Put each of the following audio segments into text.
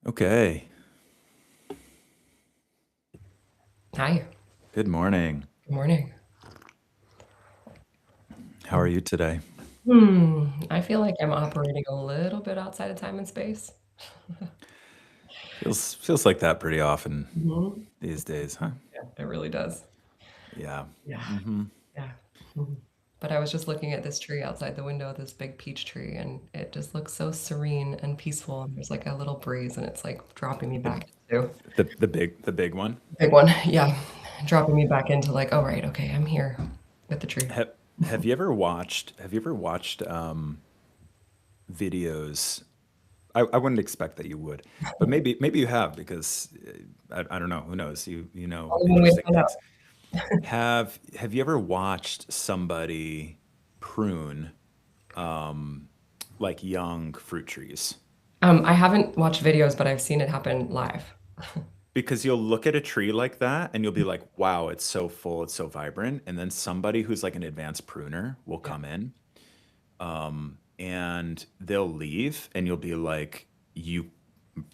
Okay. Hi, Good morning. good morning. How are you today? I feel like I'm operating a little bit outside of time and space. Feels like that pretty often Mhm. these days, huh? Yeah, it really does. Yeah. Yeah, Mm-hmm. yeah. Mhm. But I was just looking at this tree outside the window, this big peach tree, and it just looks so serene and peaceful. And there's like a little breeze, and it's like dropping me The back into the big one. big one. Yeah, dropping me back into like, oh right, okay, I'm here with the tree. Have you ever watched videos? I wouldn't expect that you would, but maybe you have because I don't know. Who knows? You know Only one way to interesting find things. out. Have you ever watched somebody prune like young fruit trees? I haven't watched videos, but I've seen it happen live. Because you'll look at a tree like that and you'll be like, wow, it's so full, it's so vibrant. And then somebody who's like an advanced pruner will Yeah. come in and they'll leave and you'll be like, you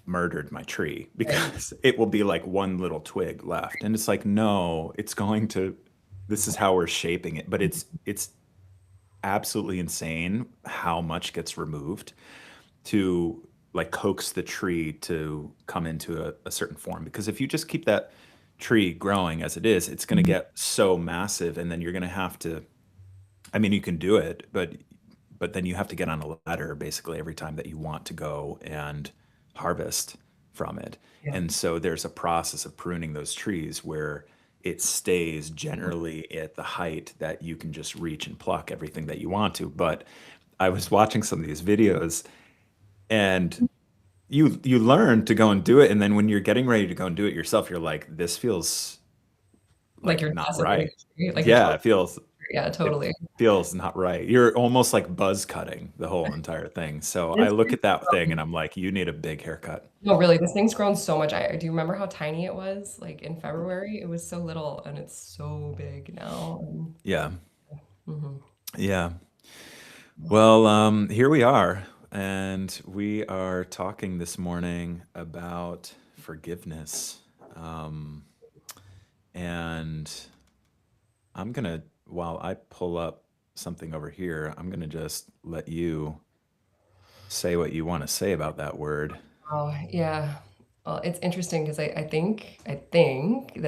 murdered my tree Right. because it will be like one little twig left. And it's like, no, it's going to, this is how we're shaping it. But it's absolutely insane how much gets removed to like coax the tree to come into a certain form. Because if you just keep that tree growing as it is, it's going to Mhm. get so massive, and then you're going to have to. I mean, you can do it, but then you have to get on a ladder basically every time that you want to go and harvest from it. Yeah. And so there's a process of pruning those trees where it stays generally at the height that you can just reach and pluck everything that you want to. But I was watching some of these videos and you learn to go and do it, and then when you're getting ready to go and do it yourself, you're like, this feels Like like you're not decimating right. the tree, like you're Yeah, totally, it feels yeah, it totally. feels not right. You're almost like buzz cutting the whole entire thing. So I This look thing's at that thing and grown I'm like, you need a big haircut. no, really, this thing's grown so much. I do you remember how tiny it was? Like in February, it was so little and it's so big now. Yeah. Mhm. Yeah. Well, here we are, and we are talking this morning about forgiveness. Um, and I'm gonna, while I pull up something over here, I'm gonna just let you say what you want to say about that word. Oh, yeah. Well, it's interesting because I think that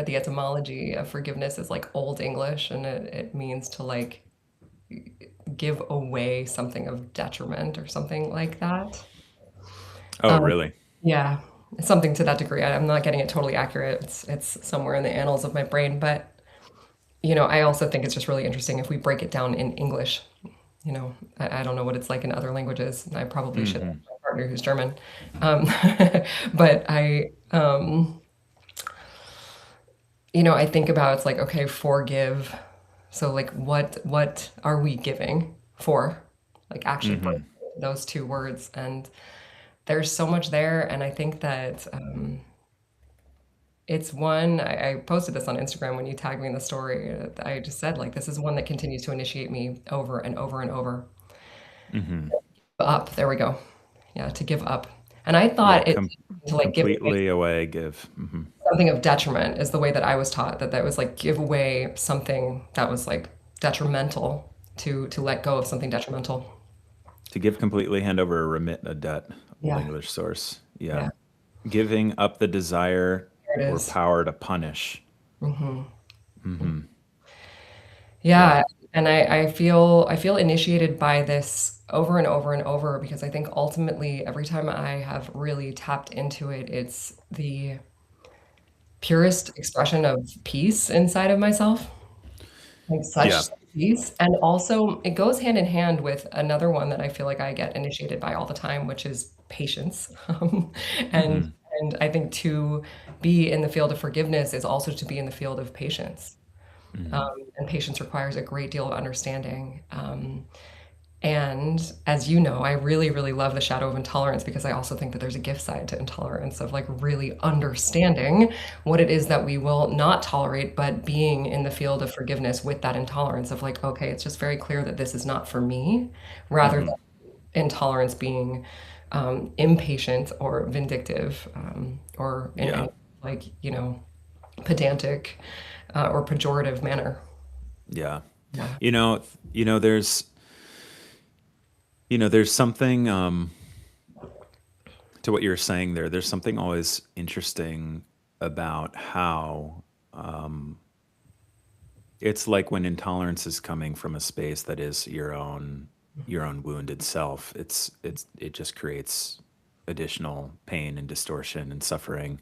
the etymology of forgiveness is like Old English and it means to like give away something of detriment or something like that. Oh, Um, really? yeah, something to that degree. I'm not getting it totally accurate. It's somewhere in the annals of my brain, but I also think it's just really interesting if we break it down in English. I don't know what it's like in other languages. I probably should ask Hmm. my partner who's German. Um, but I think about it's like, okay, forgive. So like, what are we giving for? Like, actually break Hmm. those two words, and there's so much there. And I think that it's one, I posted this on Instagram when you tagged me in the story. I just said, like, this is one that continues to initiate me over and over and over. Hmm. Up, there we go. Yeah, to give up. And I Yeah, thought it to like give away completely away, give. something of detriment is the way that I was taught, that was like give away something that was like detrimental, to let go of something detrimental. To give completely, hand over or remit a debt, Old Yeah, English source. Yeah. yeah, Giving up the desire there it or is. power to punish. Hmm. Hmm. Yeah. Yeah, and I feel initiated by this over and over and over because I think ultimately every time I have really tapped into it, it's the purest expression of peace inside of myself. Like Yeah. such peace. And also it goes hand in hand with another one that I feel like I get initiated by all the time, which is patience. And Hmm. and I think to be in the field of forgiveness is also to be in the field of patience. Hmm. And patience requires a great deal of understanding. And as you know, I really, really love the shadow of intolerance because I also think that there's a gift side to intolerance of like really understanding what it is that we will not tolerate, but being in the field of forgiveness with that intolerance of like, okay, it's just very clear that this is not for me, rather than Hmm. intolerance being, impatient or vindictive, or in Yeah. any like pedantic or pejorative manner. Yeah. Yeah. You know, you know, there's, there's something to what you're saying there. There's something always interesting about how it's like when intolerance is coming from a space that is your own wounded self. It just creates additional pain and distortion and suffering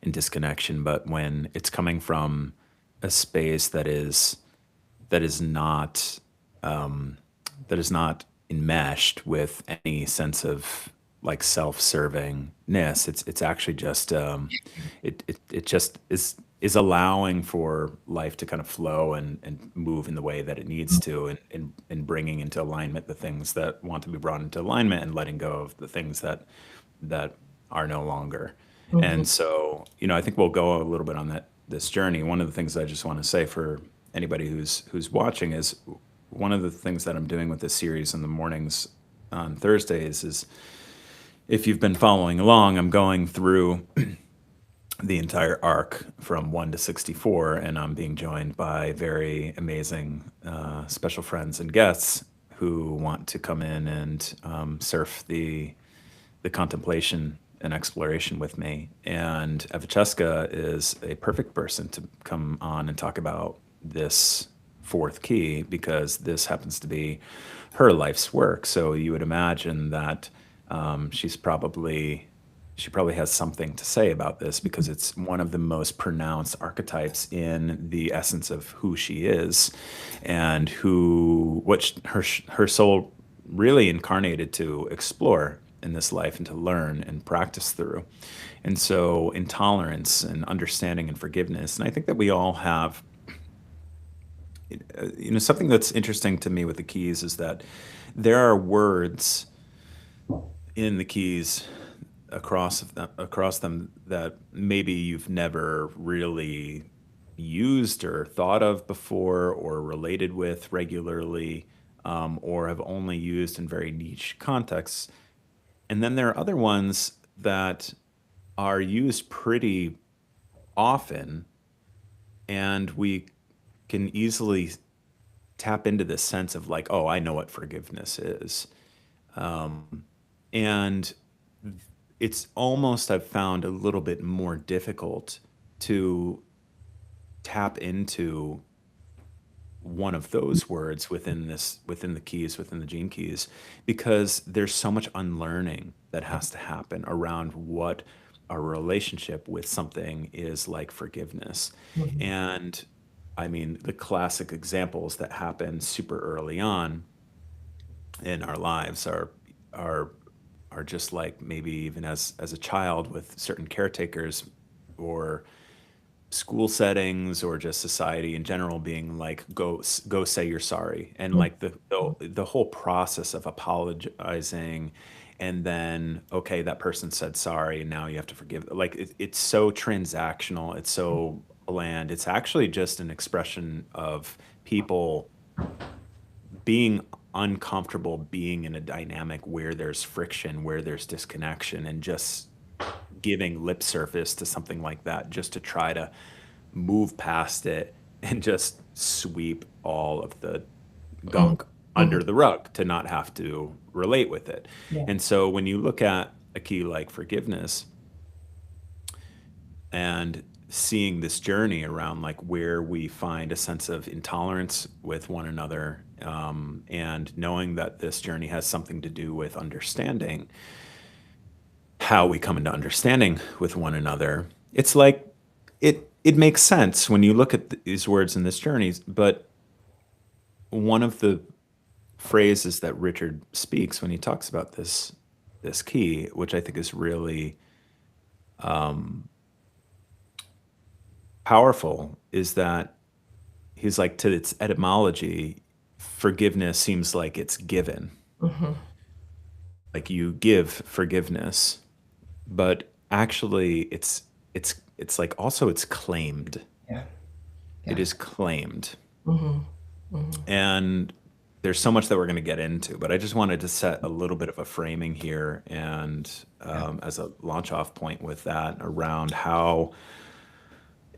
and disconnection. But when it's coming from a space that is not that is not enmeshed with any sense of like self-servingness. It's actually just it just is allowing for life to kind of flow and move in the way that it needs to, and bringing into alignment the things that want to be brought into alignment, and letting go of the things that are no longer. Mhm. And so, I think we'll go a little bit on this journey. One of the things I just want to say for anybody who's watching is one of the things that I'm doing with this series in the mornings on Thursdays is, if you've been following along, I'm going through the entire arc from 1 to 64, and I'm being joined by very amazing special friends and guests who want to come in and surf the contemplation and exploration with me. And Evacheska is a perfect person to come on and talk about this fourth key, because this happens to be her life's work. So you would imagine that she probably has something to say about this, because it's one of the most pronounced archetypes in the essence of who she is, and her soul really incarnated to explore in this life and to learn and practice through. And so, intolerance and understanding and forgiveness. And I think that we all have, something that's interesting to me with the keys is that there are words in the keys across them that maybe you've never really used or thought of before or related with regularly, or have only used in very niche contexts. And then there are other ones that are used pretty often, and we can easily tap into this sense of like, oh, I know what forgiveness is. And it's almost, I've found, a little bit more difficult to tap into one of those words within the keys, within the gene keys, because there's so much unlearning that has to happen around what our relationship with something is like forgiveness. Mhm. And I mean, the classic examples that happen super early on in our lives are are just like, maybe even as a child, with certain caretakers, or school settings, or just society in general, being like, go say you're sorry, and Mhm. like the whole process of apologizing, and then, okay, that person said sorry, and now you have to forgive. Like, it's so transactional, it's so bland. It's actually just an expression of people being uncomfortable being in a dynamic where there's friction, where there's disconnection, and just giving lip surface to something like that, just to try to move past it and just sweep all of the Mhm. gunk Mhm. under the rug, to not have to relate with it. Yeah. And so when you look at a key like forgiveness, and seeing this journey around like where we find a sense of intolerance with one another, and knowing that this journey has something to do with understanding how we come into understanding with one another, it's like, it makes sense when you look at these words in this journey. But one of the phrases that Richard speaks when he talks about this key, which I think is really powerful, is that he's like, to its etymology, forgiveness seems like it's given, Mhm. like you give forgiveness, but actually it's like, also it's claimed. Yeah. It Yeah. is claimed. Mhm. Mhm. And there's so much that we're going to get into, but I just wanted to set a little bit of a framing here and Yeah. as a launch off point with that around how,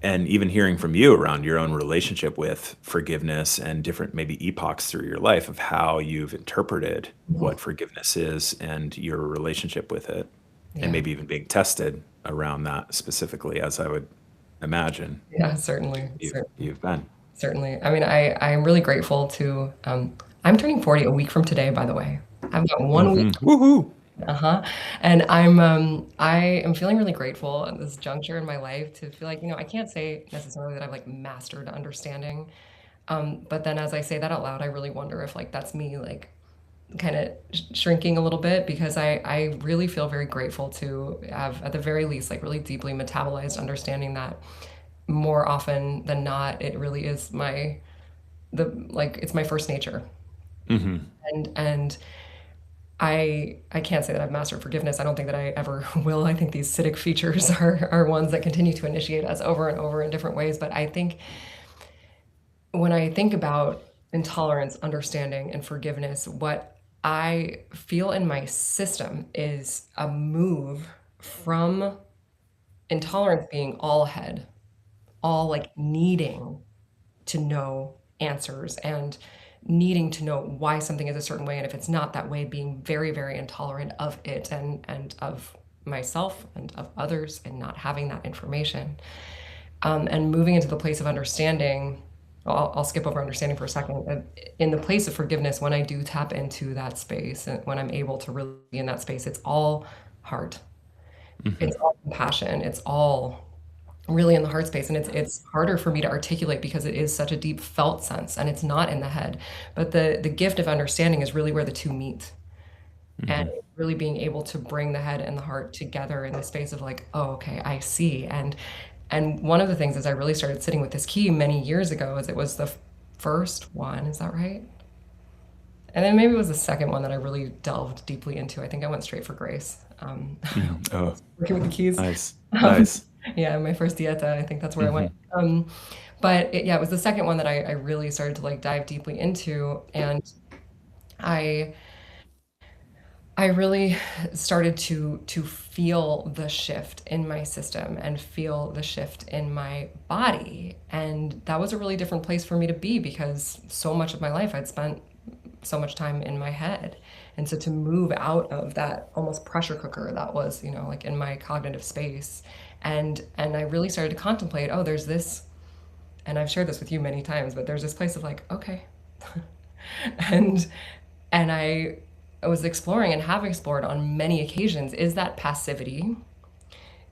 and even hearing from you around your own relationship with forgiveness and different maybe epochs through your life of how you've interpreted Mhm. what forgiveness is and your relationship with it, and Yeah. maybe even being tested around that specifically, as I would imagine Yeah, certainly, you've been. certainly. I mean, I'm really grateful to, I'm turning 40 a week from today, by the way. I've got 1 week. Woohoo! Uh-huh. And I am feeling really grateful at this juncture in my life to feel like, I can't say necessarily that I've like mastered understanding. But then as I say that out loud, I really wonder if like that's me like kind of shrinking a little bit because I really feel very grateful to have at the very least like really deeply metabolized understanding that more often than not it really is it's my first nature. Hmm. And I can't say that I've mastered forgiveness. I don't think that I ever will. I think these Siddhic features are ones that continue to initiate us over and over in different ways. But I think when I think about intolerance, understanding, and forgiveness, what I feel in my system is a move from intolerance being all head, all like needing to know answers and needing to know why something is a certain way. And if it's not that way, being very, very intolerant of it and of myself and of others and not having that information. And moving into the place of understanding, I'll skip over understanding for a second. In the place of forgiveness, when I do tap into that space and when I'm able to really be in that space, it's all heart. Hmm. It's all compassion. It's all really in the heart space. And it's harder for me to articulate because it is such a deep felt sense and it's not in the head. But the gift of understanding is really where the two meet. And Hmm. really being able to bring the head and the heart together in the space of like, oh, okay, I see. And one of the things is I really started sitting with this key many years ago as it was the first one, is that right? And then maybe it was the second one that I really delved deeply into. I think I went straight for grace. Hmm. Oh, Working with the keys. nice. Um, Nice. yeah, my first dieta, I think that's where I went. Hmm. But yeah, it was the second one that I really started to like dive deeply into, and I I really started to feel the shift in my system and feel the shift in my body, and that was a really different place for me to be because so much of my life I'd spent so much time in my head. And so to move out of that almost pressure cooker that was, like in my cognitive space, and I really started to contemplate, oh, there's this, and I've shared this with you many times, but there's this place of like, okay, and and I was exploring and have explored on many occasions, is that passivity?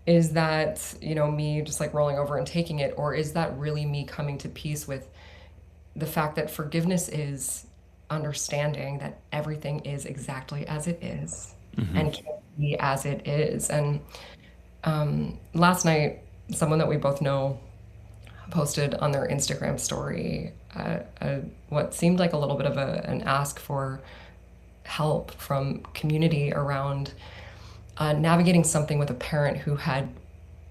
Is that, me just like rolling over and taking it, or is that really me coming to peace with the fact that forgiveness is understanding that everything is exactly as it is Hmm. and can be as it is. And last night, someone that we both know posted on their Instagram story what seemed like a little bit of an ask for help from community around navigating something with a parent who had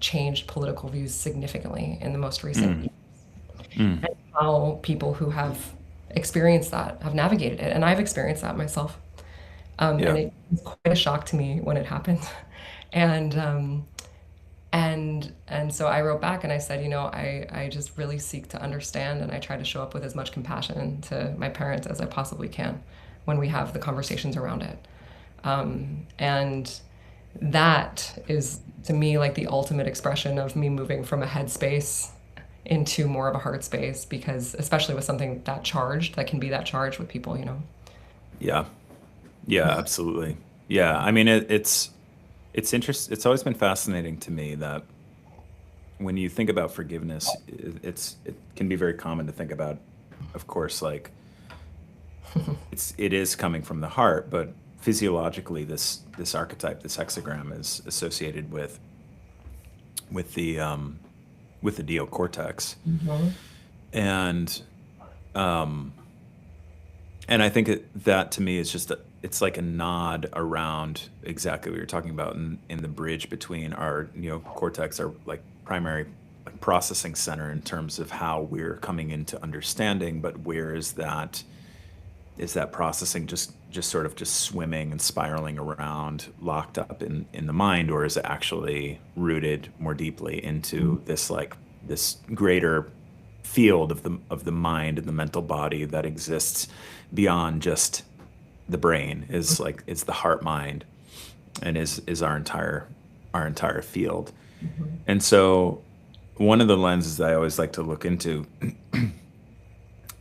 changed political views significantly in the most recent Mm. years, Mm. and how people who have experienced that have navigated it. And I've experienced that myself. And Yeah. it was quite a shock to me when it happened. And and so I wrote back and I said, I just really seek to understand and I try to show up with as much compassion to my parents as I possibly can when we have the conversations around it. And that is to me like the ultimate expression of me moving from a head space into more of a heart space, because especially with something that charged, that can be that charged with people. Yeah. Yeah, absolutely. Yeah. I mean, it's interest. It's always been fascinating to me that when you think about forgiveness, it can be very common to think about, of course, like it is coming from the heart, but physiologically, this archetype, this hexagram, is associated with the um, with the neocortex, Mhm. and um, and I think that to me is just it's like a nod around exactly what you're talking about in the bridge between our neocortex, our like primary like processing center in terms of how we're coming into understanding, but where is that is that processing just sort of just swimming and spiraling around, locked up in the mind, or is it actually rooted more deeply into this like this greater field of the mind and the mental body that exists beyond just the brain, is like it's the heart mind, and is our entire field. Mhm. And so one of the lenses that I always like to look into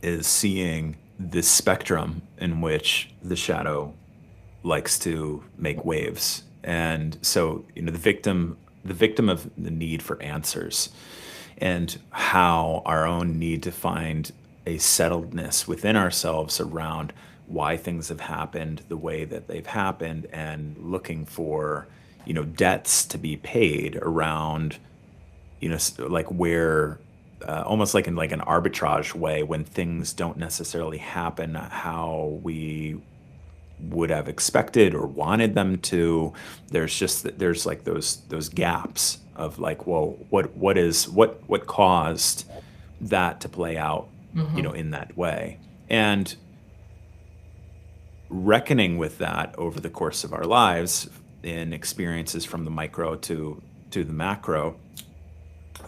is seeing this spectrum in which the shadow likes to make waves. And so, you know, the victim of the need for answers, and how our own need to find a settledness within ourselves around why things have happened the way that they've happened, and looking for, you know, debts to be paid around, you know, like where, almost like in like an arbitrage way, when things don't necessarily happen how we would have expected or wanted them to. There's like those gaps of like, well, what caused that to play out, you know, Mhm. in that way. And reckoning with that over the course of our lives, in experiences from the micro to the macro,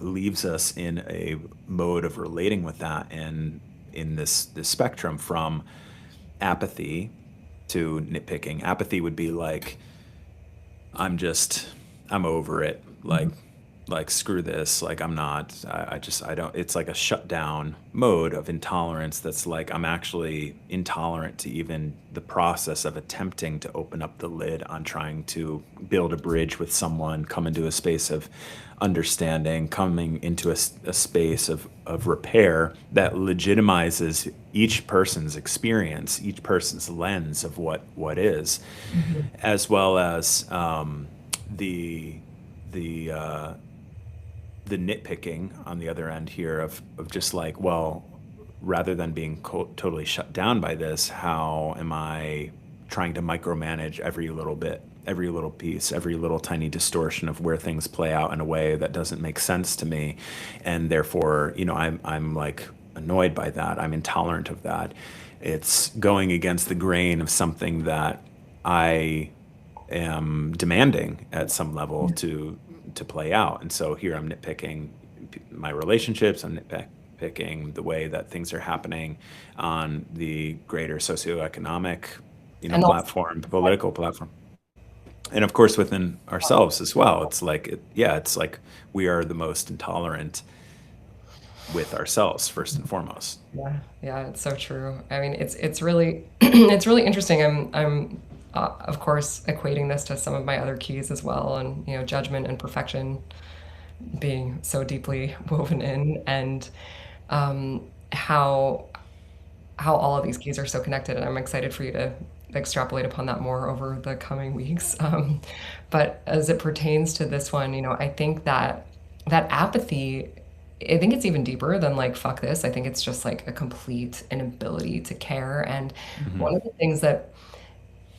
leaves us in a mode of relating with that, and in this spectrum from apathy to nitpicking. Apathy would be like, I'm just, I'm over it. Mhm. Like screw this. Like I'm not, I don't, it's like a shutdown mode of intolerance. That's like, I'm actually intolerant to even the process of attempting to open up the lid on trying to build a bridge with someone, come into a space of understanding, coming into a space of repair that legitimizes each person's experience, each person's lens of what is, Mhm. as well as the the uh, the nitpicking on the other end here of just like, well, rather than being totally shut down by this, how am I trying to micromanage every little bit, every little piece, every little tiny distortion of where things play out in a way that doesn't make sense to me, and therefore, you know, I'm like annoyed by that. I'm intolerant of that. It's going against the grain of something that I am demanding at some level to play out. And so here I'm nitpicking my relationships. I'm nitpicking the way that things are happening on the greater socioeconomic, you know, And also, platform, political platform, and of course within ourselves as well. It's like, yeah, it's like we are the most intolerant with ourselves first and foremost. yeah, yeah, it's so true. I mean, it's really it's really interesting. I'm of course equating this to some of my other keys as well, and you know, judgment and perfection being so deeply woven in, and how all of these keys are so connected. And I'm excited for you to extrapolate upon that more over the coming weeks. But as it pertains to this one, you know, I think that apathy, I think it's even deeper than like fuck this. I think it's just like a complete inability to care. And Hmm. one of the things that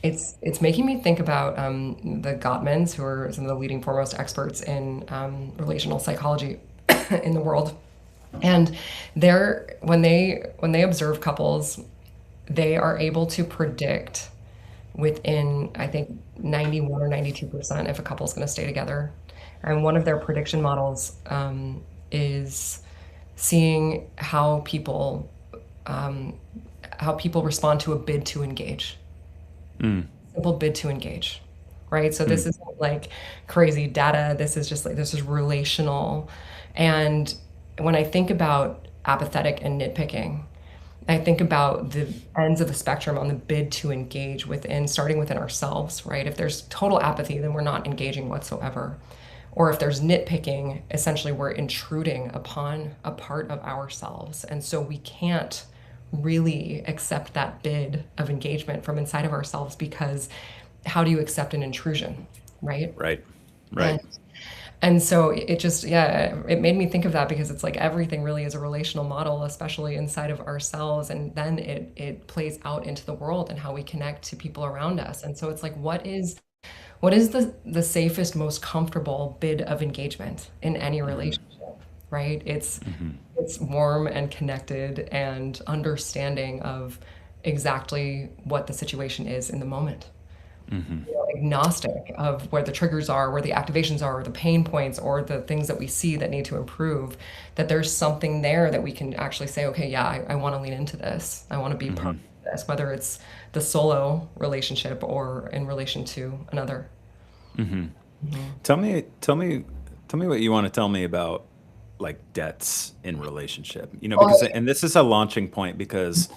it's making me think about the Gottmans, who are some of the leading foremost experts in relational psychology in the world. And they're when they observe couples, they are able to predict within, I think, 91 or 92% if a couple's going to stay together. And one of their prediction models is seeing how people respond to a bid to engage. Mm, Simple bid to engage, right? So this mm, isn't like crazy data. This is just like, this is relational. And when I think about apathetic and nitpicking, I think about the ends of the spectrum on the bid to engage within, starting within ourselves, right? If there's total apathy, then we're not engaging whatsoever. Or if there's nitpicking, essentially we're intruding upon a part of ourselves. And so we can't really accept that bid of engagement from inside of ourselves, because how do you accept an intrusion, right? right, And right. so it just, yeah, it made me think of that, because it's like everything really is a relational model, especially inside of ourselves. And then it plays out into the world and how we connect to people around us. And so it's like, what is the safest, most comfortable bid of engagement in any Hmm. relationship, right? Hmm. It's warm and connected and understanding of exactly what the situation is in the moment. Hmm. You know, agnostic of where the triggers are, where the activations are, or the pain points, or the things that we see that need to improve, that there's something there that we can actually say, okay, yeah, I want to lean into this. I want to be part Hmm. of this, whether it's the solo relationship or in relation to another. Hmm. Mhm. Tell me what you want to tell me about like debts in relationship. Oh, Because and this is a launching point because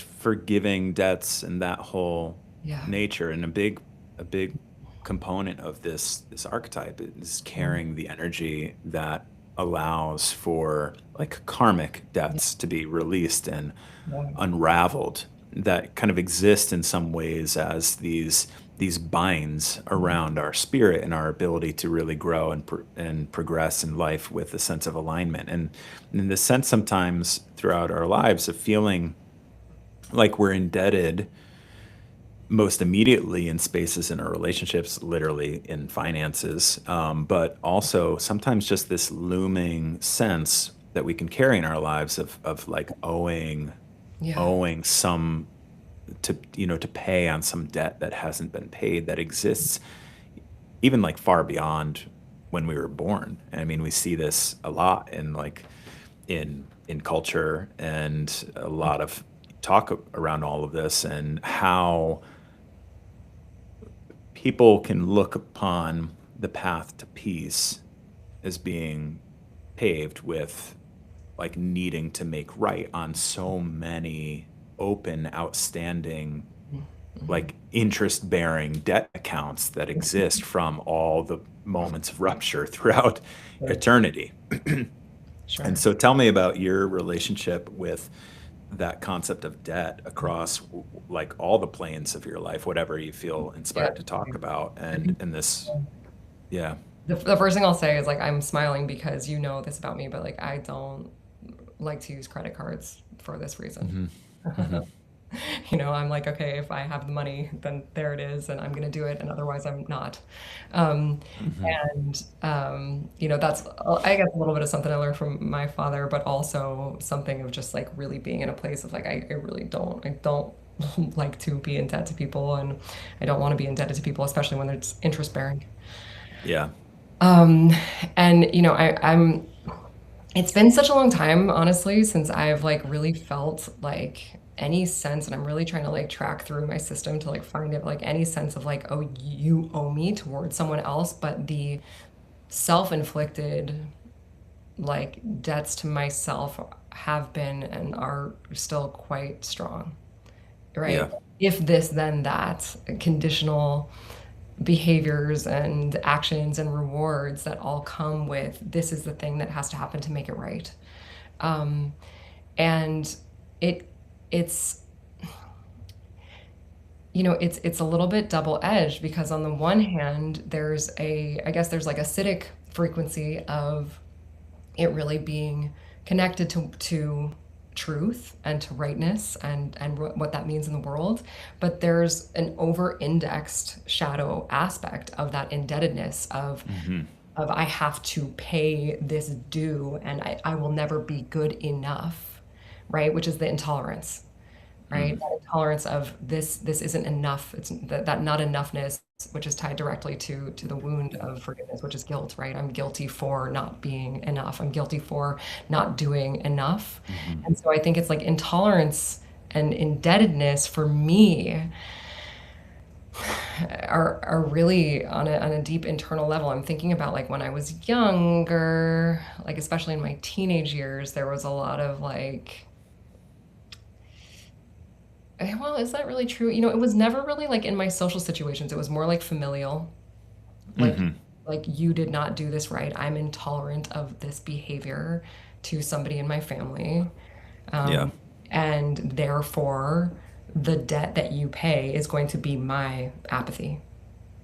forgiving debts and that whole yeah. nature and a big component of this archetype is Mm, carrying the energy that allows for like karmic yeah. debts to be released and Yeah. unraveled, that kind of exist in some ways as these binds around our spirit and our ability to really grow and progress in life with a sense of alignment, and in the sense sometimes throughout our lives of feeling like we're indebted most immediately in spaces in our relationships, literally in finances, but also sometimes just this looming sense that we can carry in our lives of like Yeah. owing some to pay on some debt that hasn't been paid, that exists even like far beyond when we were born. And I mean, we see this a lot in like in culture, and a lot of talk around all of this, and how people can look upon the path to peace as being paved with like needing to make right on so many open, outstanding, Mhm. like interest bearing debt accounts that exist from all the moments of rupture throughout Sure. eternity. And Sure. so tell me about your relationship with that concept of debt across like all the planes of your life, whatever you feel Yeah. inspired to talk about, I and think this. Yeah. the first thing I'll say is like I'm smiling because you know this about me, but like I don't like to use credit cards for this reason. Hmm. Hmm. You know, I'm like, okay, if I have the money, then there it is, and I'm going to do it, and otherwise I'm not. Um, Hmm. you know, that's, I guess, a little bit of something I learned from my father, but also something of just like really being in a place of like, I really I don't like to be in debt to people, and I don't want to be indebted to people, especially when it's interest bearing. Yeah. Um, and you know, it's been such a long time, honestly, since I've like really felt like any sense, and I'm really trying to like track through my system to like find it, like any sense of like, oh, you owe me towards someone else, but the self-inflicted like debts to myself have been and are still quite strong, right? Yeah. If this, then that, conditional behaviors and actions and rewards that all come with this is the thing that has to happen to make it right. Um, and it it's you know it's a little bit double edged because on the one hand there's a I guess there's like acidic frequency of it really being connected to truth and to rightness and what that means in the world, but there's an over indexed shadow aspect of that indebtedness Hmm. of I have to pay this due and I will never be good enough, right? Which is the intolerance, right? Mm. That intolerance of this isn't enough. It's that not enoughness, which is tied directly to the wound of forgiveness, which is guilt, right? I'm guilty for not being enough. I'm guilty for not doing enough. Hmm. And so I think it's like intolerance and indebtedness for me are really on a deep internal level. I'm thinking about like when I was younger, like especially in my teenage years, there was a lot of like, well, is that really true? You know, it was never really like in my social situations. It was more like familial, like Hmm. like you did not do this right. I'm intolerant of this behavior to somebody in my family. Yeah. Um, and therefore, the debt that you pay is going to be my apathy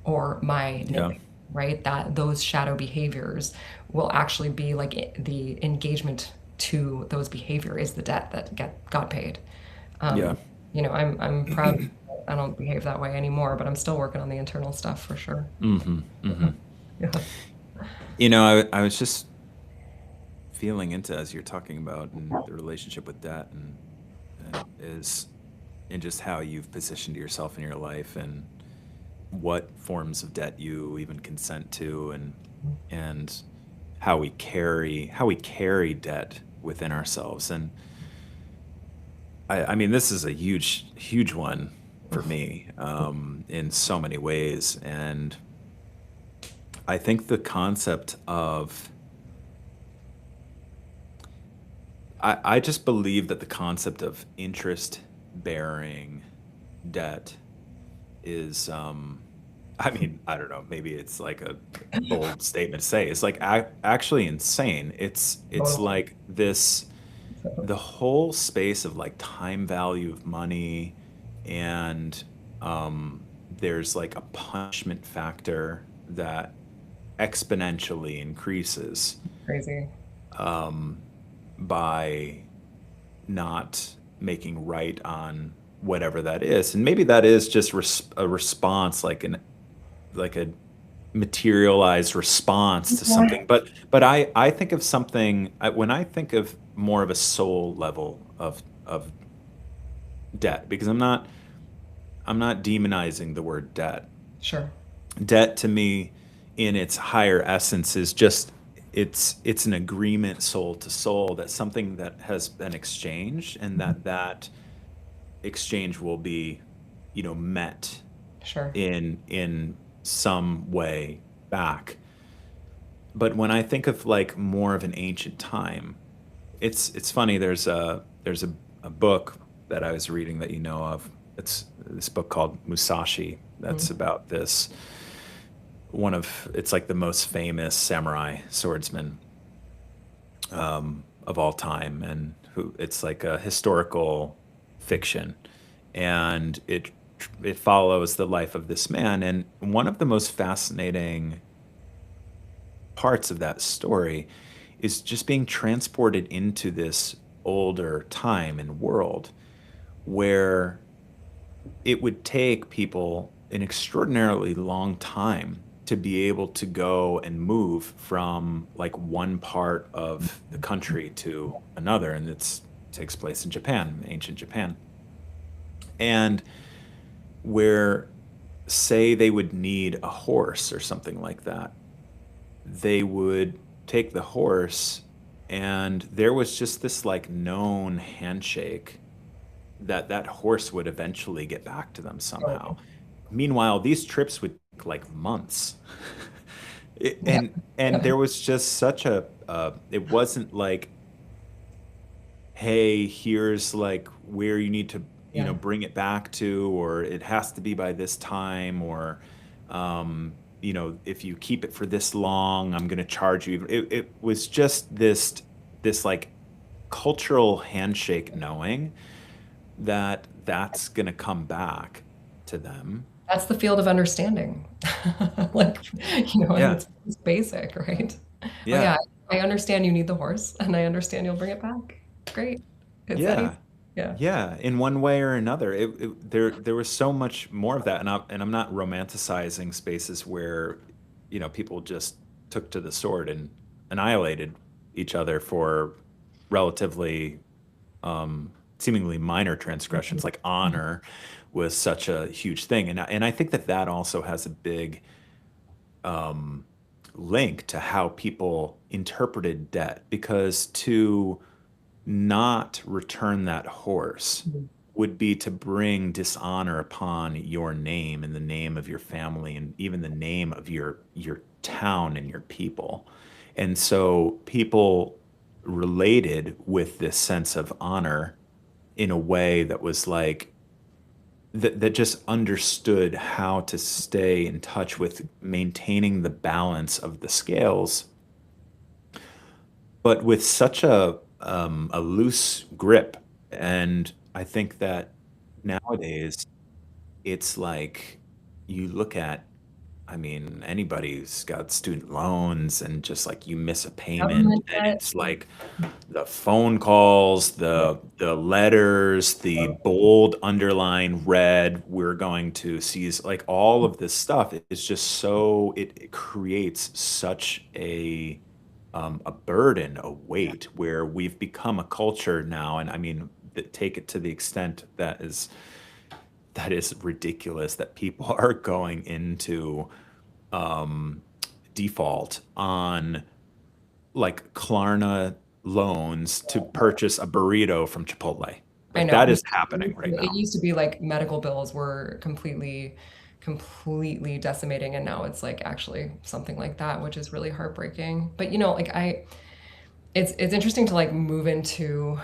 or my Yeah. nipping, right? That those shadow behaviors will actually be like the engagement to those behavior is the debt that got paid. Yeah. Um, you know, I'm proud. I don't behave that way anymore, but I'm still working on the internal stuff for sure. Hmm. Hmm. Yeah. I was just feeling into as you're talking about and the relationship with that, and is. and just how you've positioned yourself in your life and what forms of debt you even consent to, and how we carry debt within ourselves. And I mean, this is a huge one for me, in so many ways. And I think the concept of I just believe that the concept of interest bearing debt is, I mean, I don't know, maybe it's like a bold statement to say. It's like actually insane. It's Totally. like this, So the whole space of like time value of money, and there's like a punishment factor that exponentially increases crazy. um, by not making right on whatever that is. And maybe that is just a response, like a materialized response to Yeah. something. But I think of something, when I think of more of a soul level of debt, because I'm not demonizing the word debt. Sure. Debt to me, in its higher essence, is just, it's an agreement soul to soul, that something that has been exchanged, and Mhm. that exchange will be, met Sure. in some way back. But when I think of like more of an ancient time, it's funny. There's a book that I was reading that you know of. It's this book called Musashi. That's Mhm. about this, it's like the most famous samurai swordsman, of all time, and who it's like a historical fiction, and it follows the life of this man. And one of the most fascinating parts of that story is just being transported into this older time and world, where it would take people an extraordinarily long time to be able to go and move from like one part of the country to another. And it takes place in Japan, ancient Japan. And where, say, they would need a horse or something like that, they would take the horse, and there was just this like known handshake that that horse would eventually get back to them somehow. Totally. Meanwhile, these trips would take like months. Yeah. And Yeah. there was just such it wasn't like, hey, here's like where you need to, Yeah. bring it back to, or it has to be by this time, or, if you keep it for this long, I'm going to charge you. It was just this like cultural handshake, knowing that that's going to come back to them. That's the field of understanding. Like, and Yeah. it's basic, right? Oh, Yeah. yeah, I understand you need the horse, and I understand you'll bring it back. Great. It's that easy. Yeah. Yeah. Yeah, in one way or another. There was so much more of that, and I'm not romanticizing spaces where, people just took to the sword and annihilated each other for relatively, seemingly minor Mhm. transgressions. Like Mhm. honor was such a huge thing, and I think that that also has a big, um, link to how people interpreted debt, because to not return that horse Mhm. would be to bring dishonor upon your name and the name of your family, and even the name of your town and your people. And so people related with this sense of honor in a way that was like, that just understood how to stay in touch with maintaining the balance of the scales, but with such a loose grip. And I think that nowadays it's like, you look at, I mean, anybody who's got student loans, and just like you miss a payment, Government and debt. it's like the phone calls, Yeah. the letters, the bold underline red, we're going to seize, like all of this stuff is just so, it creates such a a burden, a weight, where we've become a culture now. And I mean, take it to the extent that is ridiculous that people are going into um, default on like Klarna loans to purchase a burrito from Chipotle. I Like know. that is happening right It now. used to be like medical bills were completely decimating, and now it's like actually something like that, which is really heartbreaking. But like it's interesting to like move into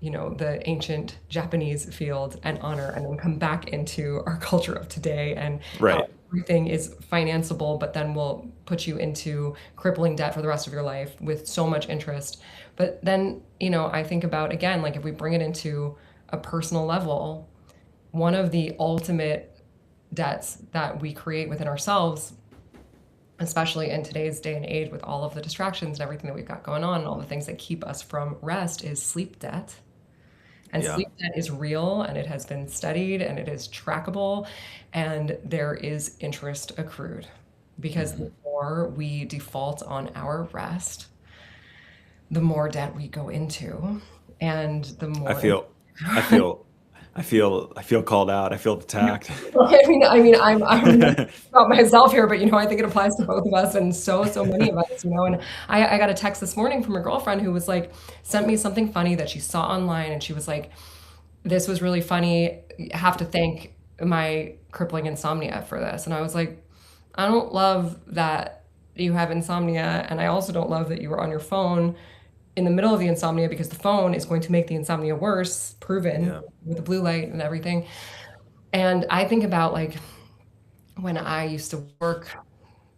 the ancient Japanese field and honor, and then come back into our culture of today and how Right. everything is financeable, but then will put you into crippling debt for the rest of your life with so much interest. But then I think about, again, like if we bring it into a personal level, one of the ultimate debts that we create within ourselves, especially in today's day and age with all of the distractions and everything that we've got going on and all the things that keep us from rest, is sleep debt. And Yeah. sleep debt is real, and it has been studied, and it is trackable, and there is interest accrued. Because the Hmm. more we default on our rest, the more debt we go into, and the I more. feel, I feel, I feel called out. I feel attacked. I mean, I'm about myself here, but I think it applies to both of us and so many of us. And I got a text this morning from a girlfriend who was like, sent me something funny that she saw online, and she was like, "This was really funny. Have to thank my crippling insomnia for this." And I was like, "I don't love that you have insomnia, and I also don't love that you were on your phone in the middle of the insomnia, because the phone is going to make the insomnia worse, proven Yeah. with the blue light and everything." And I think about like when I used to work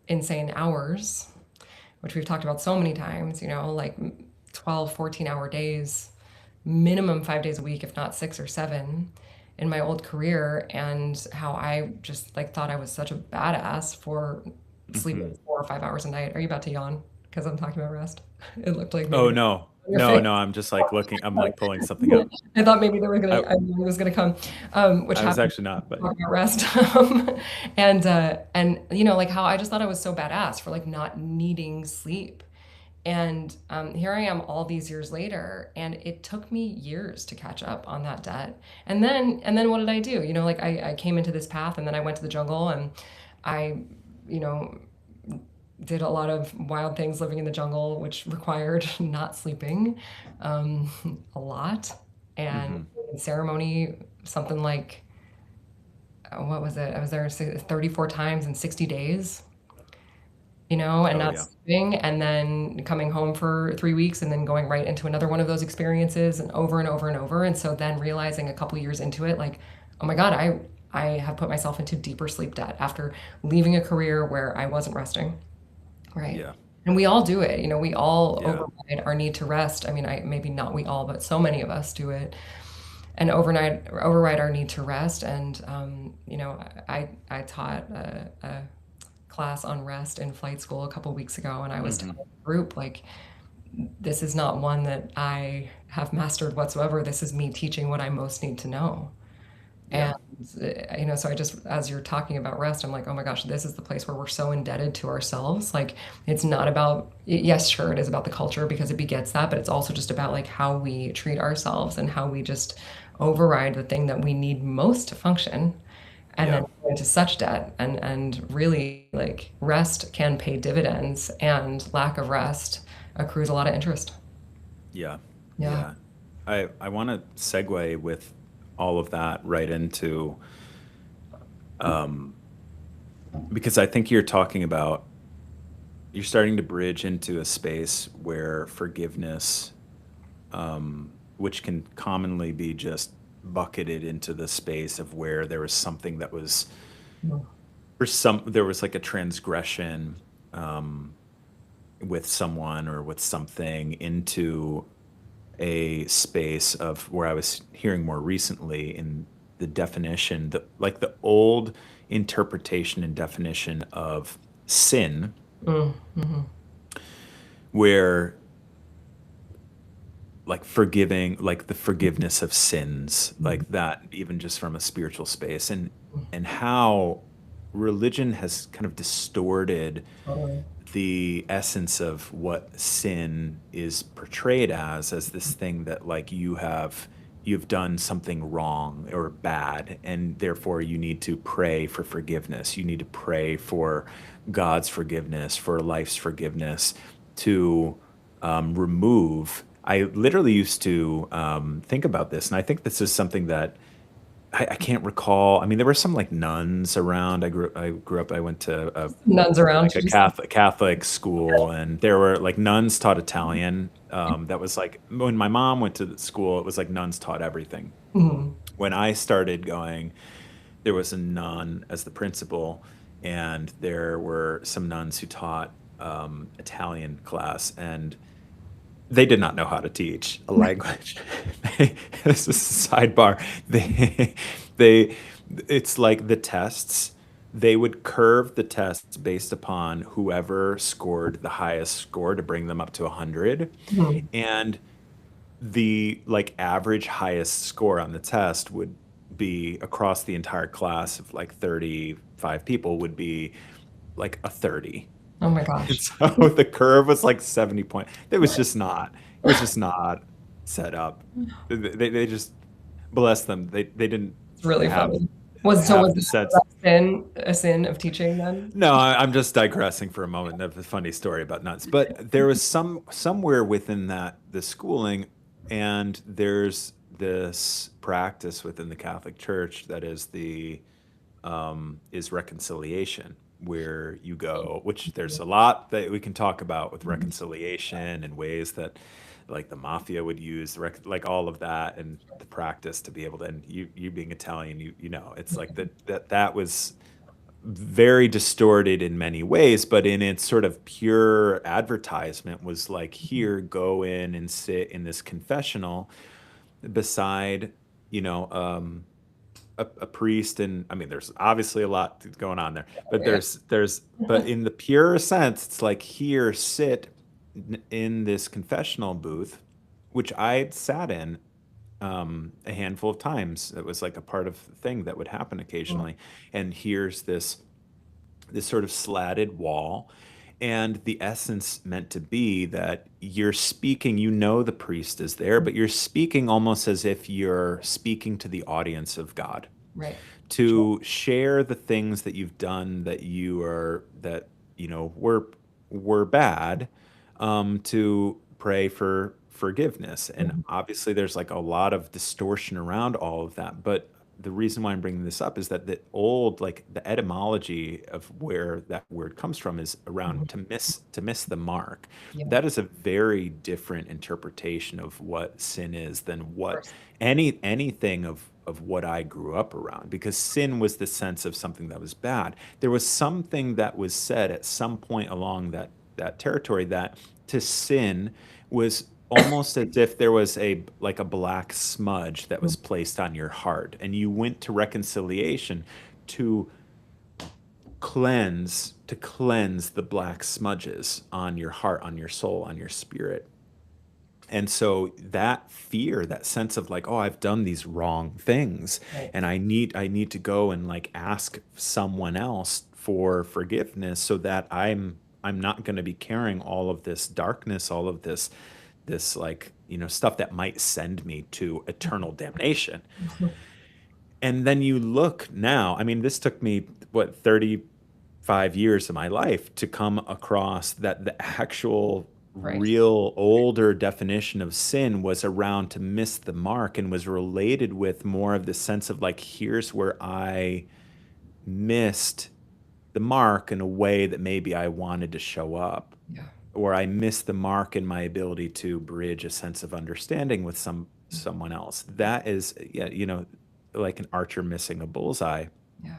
insane hours, which we've talked about so many times, like 12, 14-hour days, minimum 5 days a week, if not six or seven, in my old career, and how I just like thought I was such a badass for sleeping Hmm. 4 or 5 hours a night. Are you about to yawn? Because I'm talking about rest. It looked like maybe Oh on no, your face. no. I'm just like looking. I'm like pulling something up. I thought maybe there was gonna I I knew it was gonna come, which I was happened actually not, but talking about rest. And like how I just thought I was so badass for like not needing sleep. And here I am all these years later, and it took me years to catch up on that debt. And then what did I do? Like I came into this path, and then I went to the jungle, and I, you know, did a lot of wild things living in the jungle, which required not sleeping um, a lot. And hmm. in ceremony, something like, what was it? I was there 34 times in 60 days, and Oh not yeah, sleeping, and then coming home for 3 weeks, and then going right into another one of those experiences, and over and over and over. And so then realizing a couple years into it, like, oh my God, I have put myself into deeper sleep debt after leaving a career where I wasn't resting. Right. yeah, And we all do it. We all yeah, override our need to rest. I mean, maybe not we all, but so many of us do it, and override our need to rest. And I taught a class on rest in flight school a couple weeks ago, and I was hmm, telling the group, like, this is not one that I have mastered whatsoever. This is me teaching what I most need to know. yeah, And so I just, as you're talking about rest, I'm like, oh my gosh, this is the place where we're so indebted to ourselves. Like, it's not about, yes, sure, it is about the culture because it begets that, but it's also just about like how we treat ourselves and how we just override the thing that we need most to function, and then yeah, go into such debt. And really, like, rest can pay dividends, and lack of rest accrues a lot of interest. yeah, Yeah. yeah. I want to segue with all of that right into um, because I think you're starting to bridge into a space where forgiveness, which can commonly be just bucketed into the space of where there was something that was, or there was like a transgression with someone or with something, into a space of where I was hearing more recently in the definition, like the old interpretation and definition of sin, Mm-hmm. where like forgiving, like the forgiveness of sins, like that, even just from a spiritual space, and how religion has kind of distorted Totally. the essence of what sin is portrayed as this thing that like you've done something wrong or bad, and therefore you need to pray for forgiveness. You need to pray for God's forgiveness, for life's forgiveness, to remove. I literally used to think about this, and I think this is something that I can't recall. I mean, there were some like nuns around. I grew up. I went to Nuns around, like a should you say? Catholic school, and there were like nuns taught Italian. That was like when my mom went to the school. It was like nuns taught everything. Mhm. When I started going, there was a nun as the principal, and there were some nuns who taught Italian class, and they did not know how to teach a language. This is a sidebar. They, it's like the tests. They would curve the tests based upon whoever scored the highest score to bring them up to 100. Mhm. And the like average highest score on the test would be across the entire class of like 35 people would be like a 30. Oh my And gosh. so the curve was like 70 point. It was just not set up. They just, bless them. They didn't It's really have funny. Was have the sense. that sin a sin of teaching then? No, I'm just digressing for a moment of a funny story about nuts. But there was somewhere within that the schooling, and there's this practice within the Catholic Church that is reconciliation, where you go, which there's a lot that we can talk about with Mhm. reconciliation and ways that like the mafia would use like all of that and the practice to be able to, and you being Italian, you know, it's like that was very distorted in many ways, but in its sort of pure advertisement was like, here, go in and sit in this confessional beside, you know, a priest. And I mean, there's obviously a lot going on there, but Yeah. but in the pure sense, it's like, here, sit in this confessional booth, which I sat in a handful of times. It was like a part of the thing that would happen Mhm. occasionally. And here's this sort of slatted wall. And the essence meant to be that you're speaking, you know, the priest is there, but you're speaking almost as if you're speaking to the audience of God, Right. Sure. to share the things that you've done that you know were bad, to pray for forgiveness. And Mhm. obviously there's like a lot of distortion around all of that, but the reason why I'm bringing this up is that the old, like the etymology of where that word comes from is around Mhm. to miss the mark. Yeah, of That is a very different interpretation of what sin is than what course. anything of what I grew up around, because sin was the sense of something that was bad. There was something that was said at some point along that territory, that to sin was almost as if there was a like a black smudge that Mhm. was placed on your heart, and you went to reconciliation to cleanse the black smudges on your heart, on your soul, on your spirit. And so that fear, that sense of like, oh, I've done these wrong things, Right. and I need to go and like ask someone else for forgiveness, so that I'm not going to be carrying all of this darkness, all of this like, you know, stuff that might send me to eternal damnation. Mhm. And then you look now, I mean, this took me what, 35 years of my life to come across that the actual Right. real older definition of sin was around to miss the mark, and was related with more of the sense of like, here's where I missed the mark in a way that maybe I wanted to show up, Yeah. or I missed the mark in my ability to bridge a sense of understanding with someone else. That is, yeah, you know, like an archer missing a bullseye. Yeah.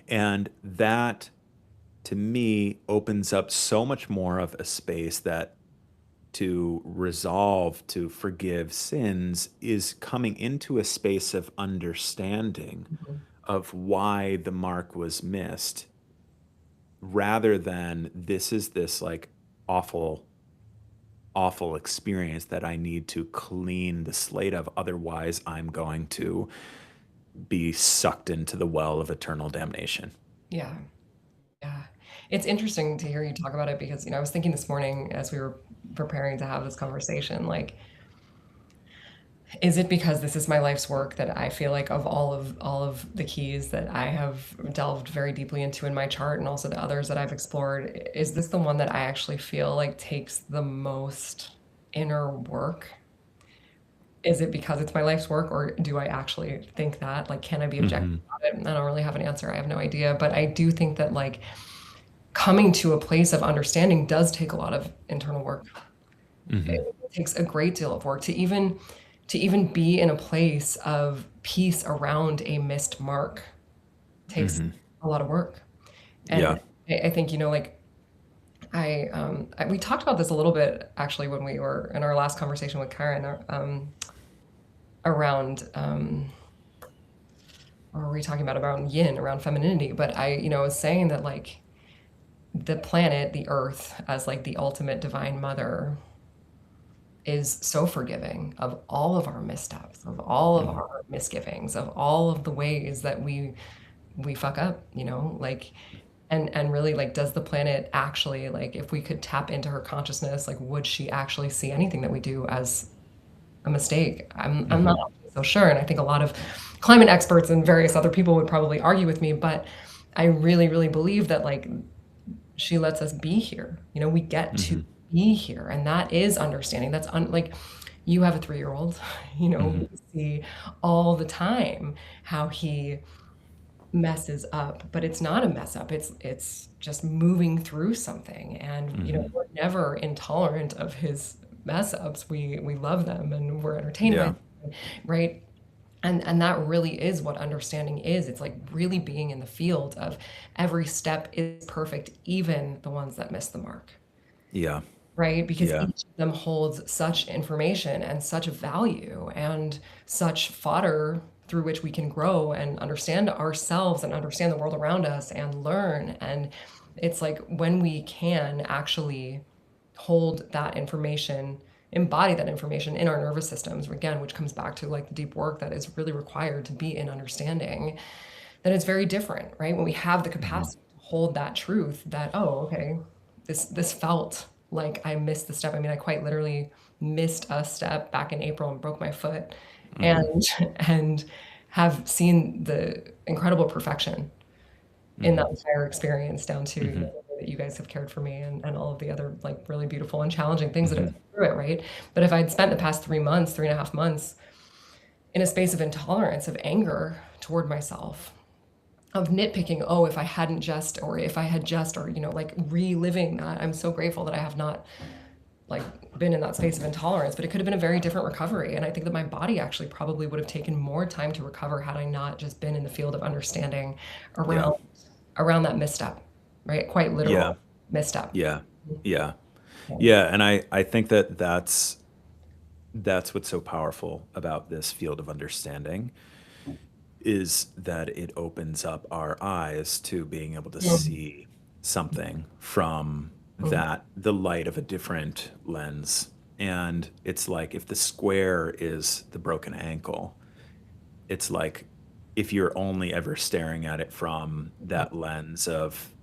And that, to me, opens up so much more of a space that to resolve, to forgive sins, is coming into a space of understanding Mhm. of why the mark was missed, rather than this is this like awful, awful experience that I need to clean the slate of. Otherwise, I'm going to be sucked into the well of eternal damnation. Yeah. Yeah. It's interesting to hear you talk about it because, I was thinking this morning as we were preparing to have this conversation, like, is it because this is my life's work that I feel like of all of the keys that I have delved very deeply into in my chart and also the others that I've explored, is this the one that I actually feel like takes the most inner work? Is it because it's my life's work, or do I actually think that? Like, can I be objective Mhm. about it? I don't really have an answer. I have no idea. But I do think that, like, coming to a place of understanding does take a lot of internal work. Mhm. It takes a great deal of work to even be in a place of peace around a missed mark takes Mhm. a lot of work. And Yeah. I think, like, we talked about this a little bit actually when we were in our last conversation with Karen, around, what were we talking about? Around yin, around femininity. But was saying that, like, the planet, the earth, as like the ultimate divine mother, is so forgiving of all of our missteps, of all of Mhm. our misgivings, of all of the ways that we fuck up, like, and really, like, does the planet actually, like, if we could tap into her consciousness, like, would she actually see anything that we do as a mistake? I'm not Mhm. so sure, and I think a lot of climate experts and various other people would probably argue with me, but I really, really believe that, like, she lets us be here. We get to Mhm. be here, and that is understanding. That's like, you have a 3-year-old, Mhm. we see all the time how he messes up, but it's not a mess up. It's just moving through something, and Mhm. we're never intolerant of his mess ups. We love them and we're entertained by Yeah. them, right? And that really is what understanding is. It's like really being in the field of every step is perfect, even the ones that miss the mark, Yeah. right? Because Yeah. each of them holds such information and such value and such fodder through which we can grow and understand ourselves and understand the world around us and learn. And it's like when we can actually hold that information, embody that information in our nervous systems, again, which comes back to like the deep work that is really required to be in understanding, then it's very different, right? When we have the Mhm. capacity to hold that truth that, oh, okay, this felt like I missed the step. I mean, I quite literally missed a step back in April and broke my foot, Mhm. and and have seen the incredible perfection in that Mhm. entire experience, down to, Mhm. the way that you guys have cared for me, and all of the other, like, really beautiful and challenging things that have Mhm. come through it, right? But if I'd spent the past 3 months, 3.5 months in a space of intolerance, of anger toward myself, of nitpicking, oh, if I hadn't just, or if I had just, or, like, reliving that, I'm so grateful that I have not, like, been in that space of intolerance, but it could have been a very different recovery. And I think that my body actually probably would have taken more time to recover had I not just been in the field of understanding Yeah. around that misstep, right? Quite Yeah. literal misstep. Yeah. Yeah. Yeah. Yeah, and I think that that's what's so powerful about this field of understanding is that it opens up our eyes to being able to Mhm. see something from Mhm. that the light of a different lens. And it's like if the square is the broken ankle, it's like if you're only ever staring at it from that lens of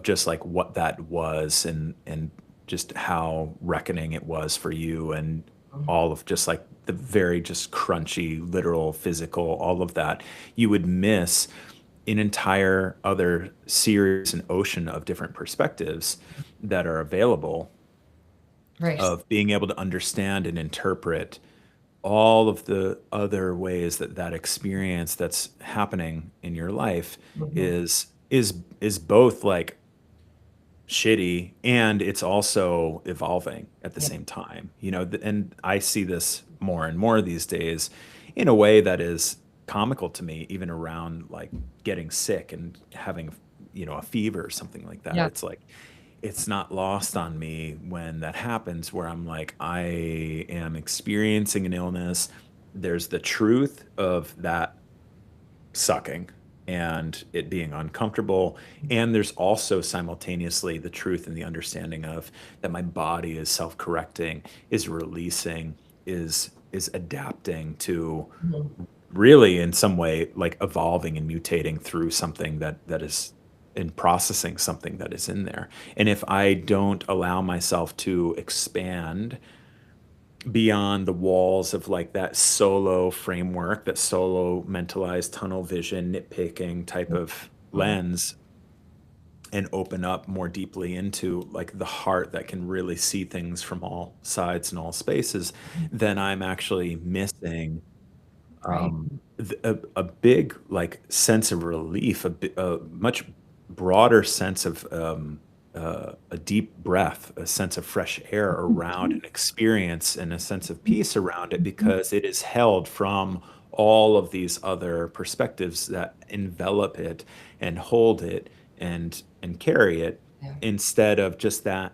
just like what that was and just how reckoning it was for you and all of just like the very just crunchy literal physical all of that you would miss an entire other series and ocean of different perspectives that are available Right. of being able to understand and interpret all of the other ways that that experience that's happening in your life Mhm. is both like shitty and it's also evolving at the Yeah. same time, and I see this more and more these days in a way that is comical to me, even around like getting sick and having a fever or something like that. Yeah. It's like it's not lost on me when that happens where I'm like I am experiencing an illness. There's the truth of that sucking and it being uncomfortable. And there's also simultaneously the truth and the understanding of that my body is self-correcting, is releasing, is adapting to Mhm. really in some way like evolving and mutating through something that is. in processing something that is in there. And if I don't allow myself to expand beyond the walls of like that solo framework, that solo mentalized tunnel vision, nitpicking type of Mhm. lens, and open up more deeply into like the heart that can really see things from all sides and all spaces, then I'm actually missing Right. a big like sense of relief, a much broader sense of a deep breath, a sense of fresh air around an experience, and a sense of peace around it because it is held from all of these other perspectives that envelop it and hold it and carry it, Yeah. instead of just that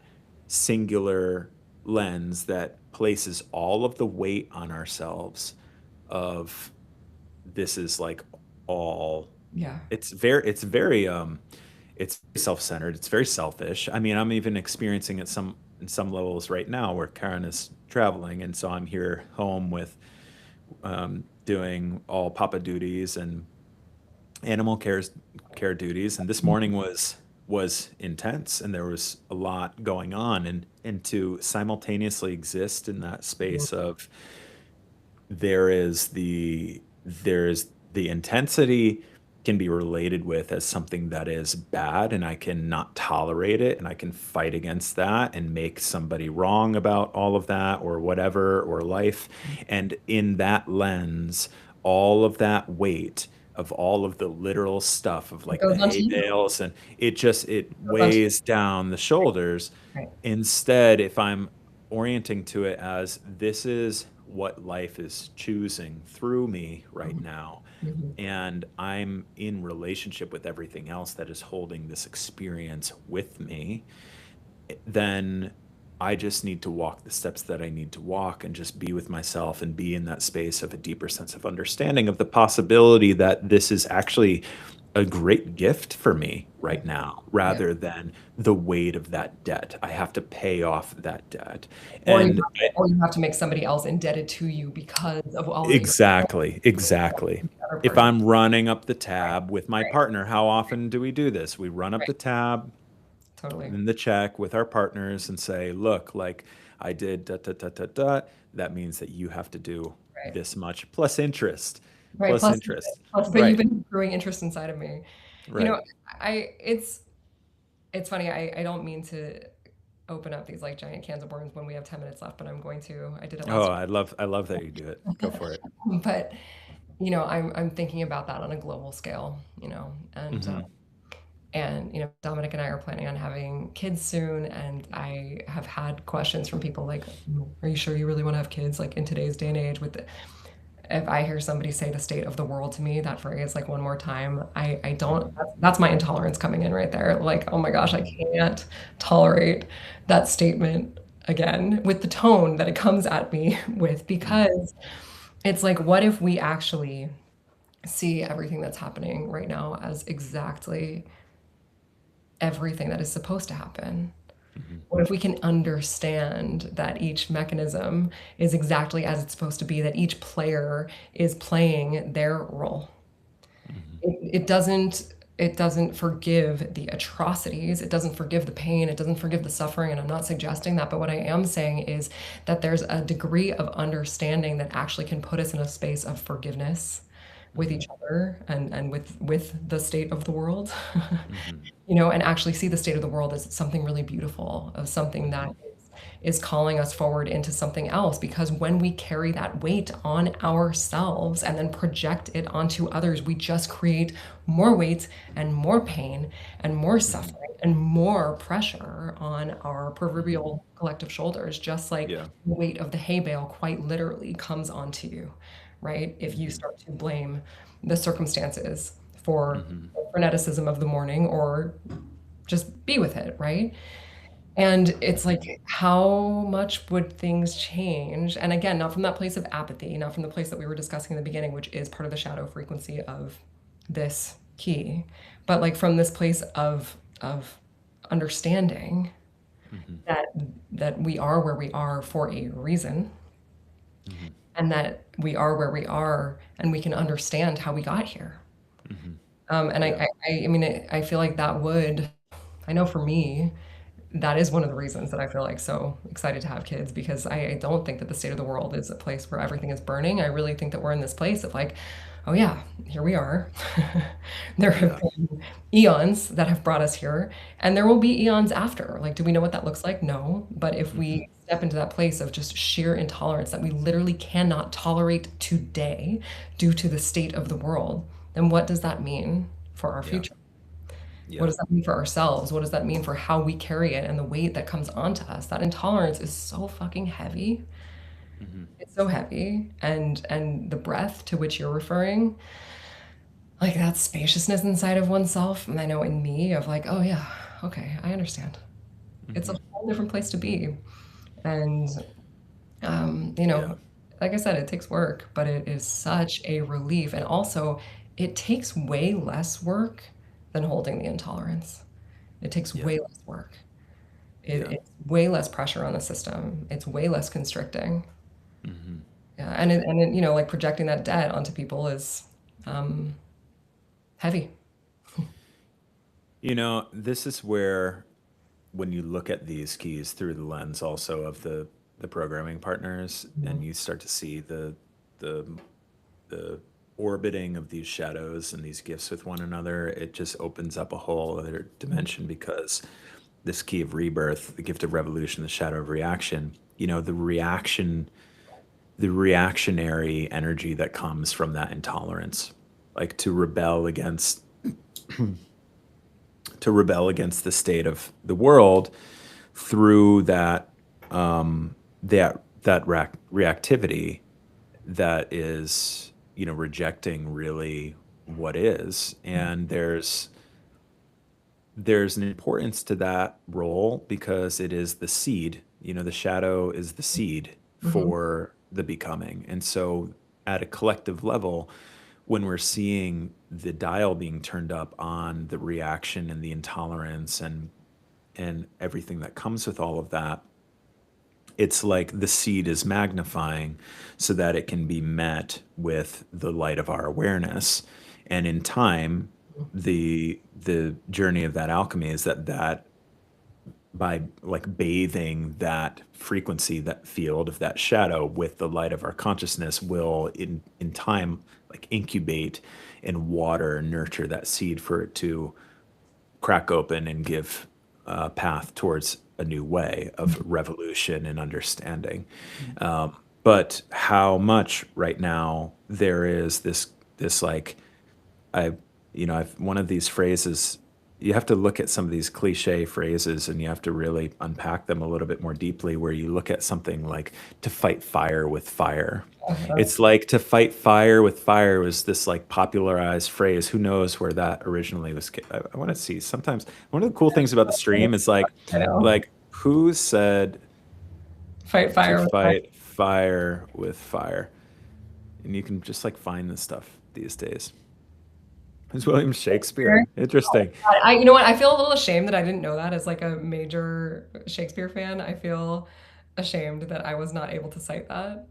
singular lens that places all of the weight on ourselves of this is like all. Yeah. It's very self-centered, it's very selfish. I mean, I'm even experiencing it some in some levels right now where Karen is traveling, and so I'm here home with doing all papa duties and animal care duties, and this morning was intense, and there was a lot going on, and to simultaneously exist in that space of there is the intensity can be related with as something that is bad, and I can not tolerate it, and I can fight against that and make somebody wrong about all of that or whatever, or life. And in that lens, all of that weight of all of the literal stuff of It like the goes on to hay you. bales, and it It goes on to you. weighs down the shoulders. Right. Instead, if I'm orienting to it as this is what life is choosing through me right Mhm. now, Mhm. and I'm in relationship with everything else that is holding this experience with me, then I just need to walk the steps that I need to walk and just be with myself and be in that space of a deeper sense of understanding of the possibility that this is actually a great gift for me Yeah. right now, Yeah. rather than the weight of that debt. I have to pay off that debt. Or you And have to or you have to make somebody else indebted to you because of all that you're exactly, exactly. the other If party. I'm running up the Right. tab with my Right. partner, how often do we do this? We run up Right. the tab Totally. in the check with our partners and say, look, like I did da da da da da. That means that you have to do Right. this much plus interest, Right. plus Plus, interest. but you've Right, been growing interest inside of me. You know, right. I it's funny. I don't mean to open up these like giant cans of worms when we have 10 minutes left, but I'm going to. I did it Oh, last I love that you do it. Go for it. week. But I'm thinking about that on a global scale. Hmm. And Dominic and I are planning on having kids soon, and I have had questions from people like, "Are you sure you really want to have kids?" Like in today's day and age, if I hear somebody say the state of the world to me, that phrase like one more time, I don't. Hmm. That's my intolerance coming in right there. Like, oh my gosh, I Hmm. can't tolerate that statement again with the tone that it comes at me with, Hmm. because it's like, what if we actually see everything that's happening right now as exactly everything that is supposed to happen? Hmm. What if we can understand that each mechanism is exactly as it's supposed to be, that each player is playing their role? Hmm. It doesn't forgive the atrocities, it doesn't forgive the pain, it doesn't forgive the suffering, and I'm not suggesting that, but what I am saying is that there's a degree of understanding that actually can put us in a space of forgiveness with Hmm. each other and with the state of the world. Hmm. And actually see the state of the world as something really beautiful, of something that Hmm. is calling us forward into something else. Because when we carry that weight on ourselves and then project it onto others, we just create more weight and more pain and more Hmm. suffering and more pressure on our Hmm. proverbial collective shoulders, just like Yeah. the weight of the hay bale quite literally comes onto you, right? If you Hmm. start to blame the circumstances for Hmm. the freneticism of the morning, or just be with it, right? And it's like, Hmm. how much would things change? And again, not from that place of apathy, not from the place that we were discussing in the beginning, which is part of the shadow frequency of this key, but like from this place of understanding Hmm. that we are where we are for a reason, Hmm. and that we are where we are and we can understand how we got here. Hmm. And Yeah. I mean, I feel like that would, I know for me, that is one of the reasons that I feel like so excited to have kids because I don't think that the state of the world is a place where everything is burning. I really think that we're in this place of like, oh yeah, here we are. There have Yeah. been eons that have brought us here, and there will be eons after. Like, do we know what that looks like? No. But if Hmm. we step into that place of just sheer intolerance that we literally cannot tolerate today due to the state of the world, then what does that mean for our Yeah. future? What Yeah. does that mean for ourselves? What does that mean for how we carry it and the weight that comes onto us? That intolerance is so fucking heavy. Hmm. It's so heavy. And the breath to which you're referring, like that spaciousness inside of oneself, and I know in me of like, oh yeah, okay, I understand. It's a Hmm. whole different place to be. And you know, Yeah. like I said, it takes work, but it is such a relief. And also it takes way less work than holding the intolerance. It takes Yeah. way less work. Yeah. It's way less pressure on the system. It's way less constricting. Hmm. Yeah, you know, like projecting that debt onto people is um, heavy. This is where when you look at these keys through the lens also of the programming partners, and Mhm. you start to see the the orbiting of these shadows and these gifts with one another, it just opens up a whole other dimension because this key of rebirth, the gift of revolution, the shadow of reaction, the reactionary energy that comes from that intolerance, like to rebel against the state of the world through that reactivity that is rejecting really what is. And there's an importance to that role because it is the seed. The shadow is the seed Mhm. for the becoming. And so at a collective level, when we're seeing the dial being turned up on the reaction and the intolerance and everything that comes with all of that, it's like the seed is magnifying so that it can be met with the light of our awareness. And in time, the journey of that alchemy is that by like bathing that frequency, that field of that shadow with the light of our consciousness will in time like incubate and water and nurture that seed for it to crack open and give a path towards a new way of revolution and understanding. But how much right now there is this like I I've one of these phrases. You have to look at some of these cliche phrases and you have to really unpack them a little bit more deeply, where you look at something like to fight fire with fire. Uh-huh. It's like to fight fire with fire was this like popularized phrase. Who knows where that originally was? I want to see. Sometimes one of the cool things about the stream is I know. like who said Fight to fire with fire. fight fire with fire, and you can just like find this stuff these days. It's William Shakespeare. Interesting. You know what? I feel a little ashamed that I didn't know that as like a major Shakespeare fan. I feel ashamed that I was not able to cite that.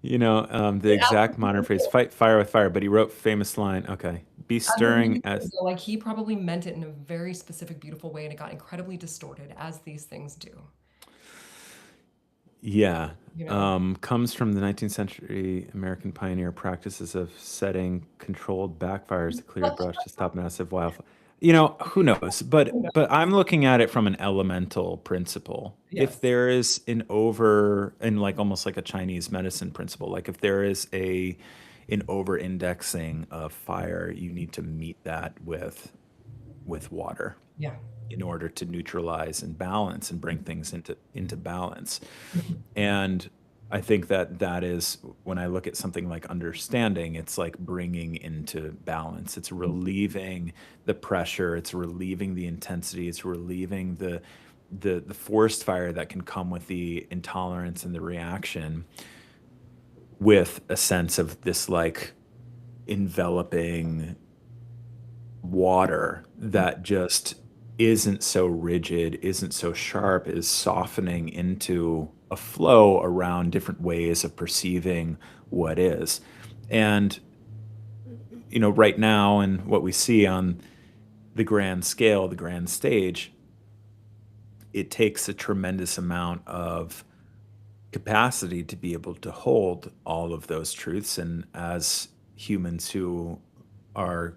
The exact modern phrase, fight fire with fire, but he wrote famous line, okay, be As a stirring user, as, though, like he probably meant it in a very specific, beautiful way, and it got incredibly distorted, as these things do. yeah, You know, comes from the 19th century American pioneer practices of setting controlled backfires to clear brush to stop massive wildfire. Who knows? But I'm looking at it from an elemental principle. If yes, there is an over and like almost like a Chinese medicine principle, like if there is an over indexing of fire, you need to meet that with water yeah. in order to neutralize and balance and bring things into balance. And I think that is when I look at something like understanding, it's like bringing into balance. It's relieving the pressure, it's relieving the intensity, it's relieving the forest fire that can come with the intolerance and the reaction, with a sense of this like enveloping water that just isn't so rigid, isn't so sharp, is softening into a flow around different ways of perceiving what is. And right now and what we see on the grand scale, the grand stage, it takes a tremendous amount of capacity to be able to hold all of those truths. And as humans who are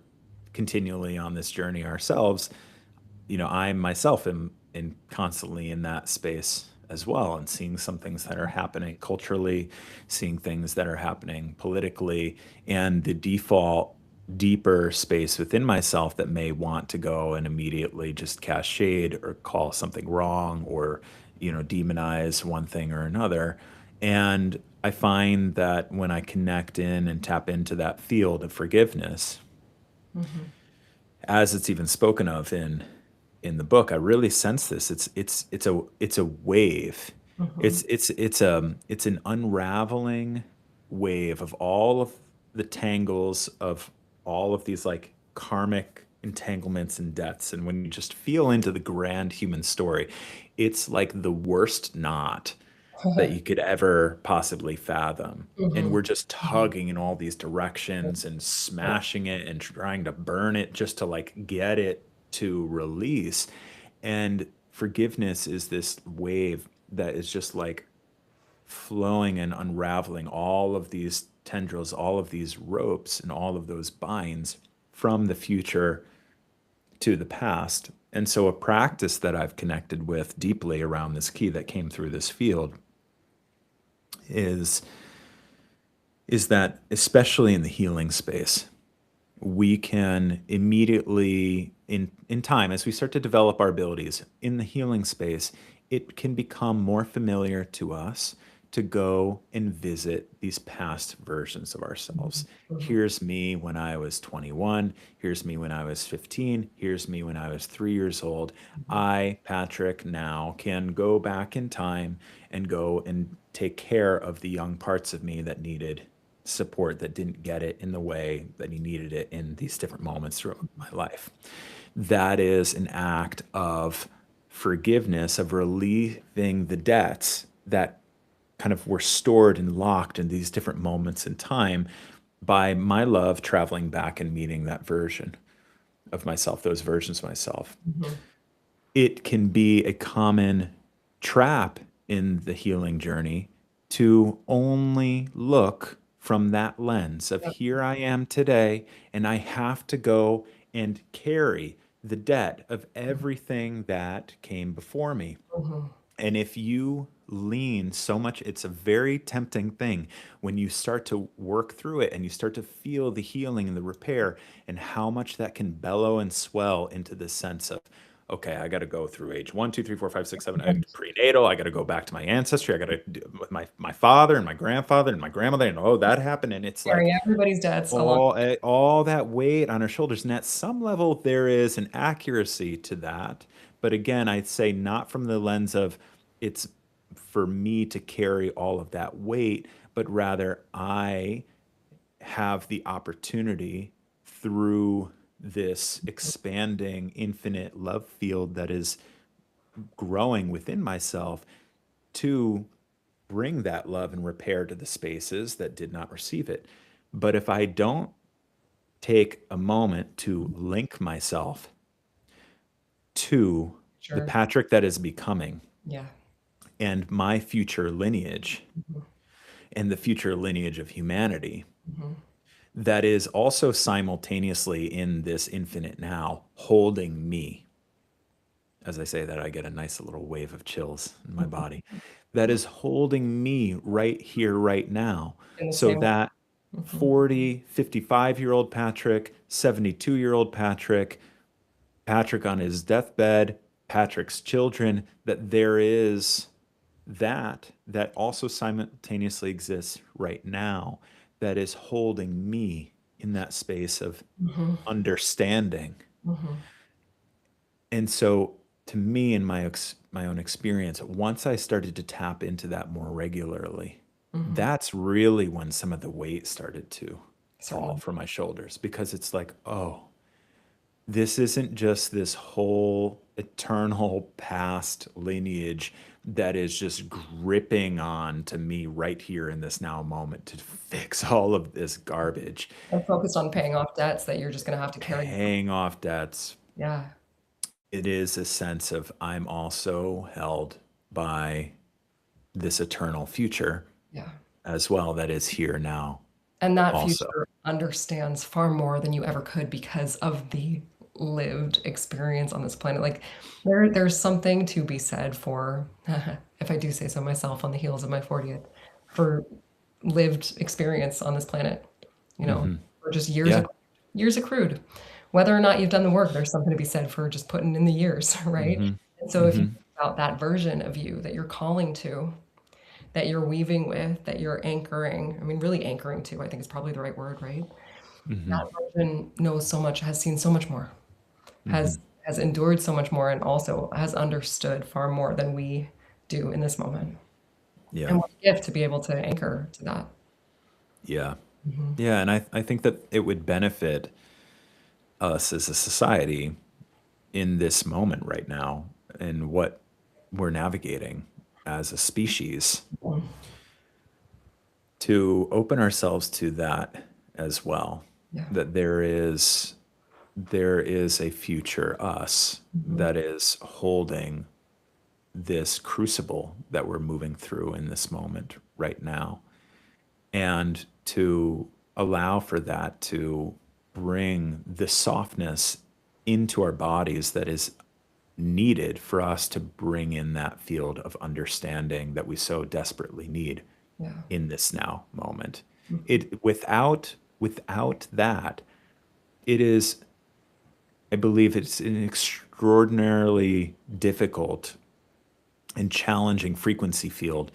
continually on this journey ourselves, I myself am constantly in that space as well, and seeing some things that are happening culturally, seeing things that are happening politically, and the default deeper space within myself that may want to go and immediately just cast shade or call something wrong or, demonize one thing or another. And I find that when I connect in and tap into that field of forgiveness, Mhm. as it's even spoken of in the book, I really sense this. It's a wave. Mhm. It's an unraveling wave of all of the tangles of all of these like karmic entanglements and debts. And when you just feel into the grand human story, it's like the worst knot that you could ever possibly fathom. And Mhm. we're just Mhm. tugging in all these directions and Yep. smashing it and trying to burn it just to like get it to release. And forgiveness is this wave that is just like flowing and unraveling all of these tendrils, all of these ropes, and all of those binds from the future to the past. And so, a practice that I've connected with deeply around this key that came through this field is that especially in the healing space, we can immediately in time as we start to develop our abilities in the healing space, it can become more familiar to us to go and visit these past versions of Mhm. ourselves. Mhm. Here's me when I was 21, here's me when I was 15, here's me when I was 3 years old. Mhm. I, Patrick, now can go back in time and go and take care of the young parts of me that needed support, that didn't get it in the way that he needed it in these different moments throughout my life. That is an act of forgiveness, of relieving the debts that kind of were stored and locked in these different moments in time by my love traveling back and meeting that version of myself, those versions of myself. Mhm. It can be a common trap in the healing journey to only look from that lens of Yep. here I am today, and I have to go and carry the debt of everything that came before me. Mhm. And if you lean so much, it's a very tempting thing when you start to work through it and you start to feel the healing and the repair and how much that can bellow and swell into this sense of, okay, I got to go through age one, two, three, four, five, six, seven, Mhm. prenatal. I got to go back to my ancestry. I got to do with my father and my grandfather and my grandmother. And oh, that happened. And it's like, Carrying everybody's debts along. all that weight on our shoulders. And at some level, there is an accuracy to that. But again, I'd say not from the lens of it's for me to carry all of that weight, but rather I have the opportunity through this expanding infinite love field that is growing within myself to bring that love and repair to the spaces that did not receive it. But if I don't take a moment to link myself to the Sure. Patrick that is becoming Yeah. and my future lineage Mhm. and the future lineage of humanity, Mhm. that is also simultaneously in this infinite now holding me. As I say that, I get a nice little wave of chills in my body. That is holding me right here, right now. In the So same way. that Mhm. 40, 55-year-old Patrick, 72-year-old Patrick, Patrick on his deathbed, Patrick's children, that there is that also simultaneously exists right now, that is holding me in that space of Mhm. understanding. Mhm. And so to me, in my own experience, once I started to tap into that more regularly, Mhm. that's really when some of the weight started to fall Certainly. from my shoulders, because it's like, oh, this isn't just this whole eternal past lineage that is just gripping on to me right here in this now moment to fix all of this garbage, I'm focused on paying off debts that you're just gonna have to carry. paying off debts. Yeah, It is a sense of I'm also held by this eternal future yeah. as well that is here now And that also. future understands far more than you ever could because of the lived experience on this planet. Like there's something to be said for, if I do say so myself, on the heels of my 40th, for lived experience on this planet, you know, Hmm. or just Yeah. years accrued. Whether or not you've done the work, there's something to be said for just putting in the years, right? Hmm. And so if you Hmm. think about that version of you that you're calling to, that you're weaving with, that you're anchoring, I mean, really anchoring to, I think is probably the right word, right? Hmm. That version knows so much, has seen so much more, Hmm. has endured so much more, and also has understood far more than we do in this moment. Yeah. And what a gift to be able to anchor to that. Yeah. Mhm. Yeah. And I think that it would benefit us as a society in this moment right now and what we're navigating as a species to open ourselves to that as well, Yeah. that there is a future us Mhm. that is holding this crucible that we're moving through in this moment right now, and to allow for that to bring the softness into our bodies that is needed for us to bring in that field of understanding that we so desperately need Yeah. in this now moment. Mhm. It without that, it is, I believe it's an extraordinarily difficult and challenging frequency field